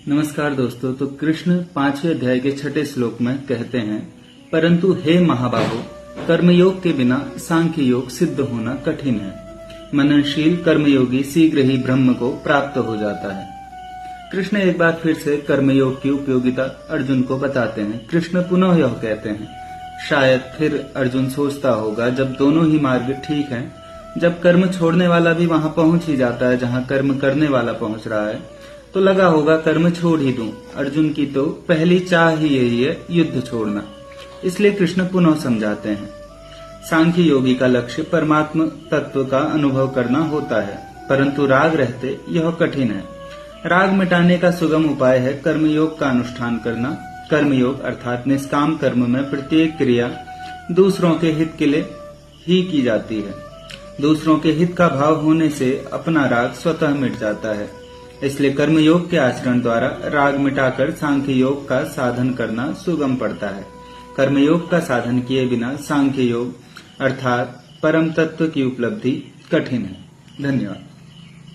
नमस्कार दोस्तों। तो कृष्ण 5वें अध्याय के 6ठे श्लोक में कहते हैं, परंतु हे महाबाहो, कर्मयोग के बिना सांख्य योग सिद्ध होना कठिन है। मननशील कर्मयोगी शीघ्र ही ब्रह्म को प्राप्त हो जाता है। कृष्ण एक बार फिर से कर्मयोग की उपयोगिता अर्जुन को बताते हैं। कृष्ण पुनः यह कहते हैं, शायद फिर अर्जुन सोचता होगा, जब दोनों ही मार्ग ठीक हैं, जब कर्म छोड़ने वाला भी वहां पहुंच ही जाता है जहां कर्म करने वाला पहुंच रहा है, तो लगा होगा कर्म छोड़ ही दूं। अर्जुन की तो पहली चाह ही यही है, युद्ध छोड़ना। इसलिए कृष्ण पुनः समझाते हैं, सांख्य योगी का लक्ष्य परमात्म तत्व का अनुभव करना होता है, परंतु राग रहते यह कठिन है। राग मिटाने का सुगम उपाय है कर्मयोग का अनुष्ठान करना। कर्मयोग अर्थात निष्काम कर्म में प्रत्येक क्रिया दूसरों के हित के लिए ही की जाती है। दूसरों के हित का भाव होने से अपना राग स्वतः मिट जाता है। इसलिए कर्मयोग के आचरण द्वारा राग मिटाकर सांख्य योग का साधन करना सुगम पड़ता है। कर्मयोग का साधन किए बिना सांख्य योग अर्थात परम तत्व की उपलब्धि कठिन है। धन्यवाद।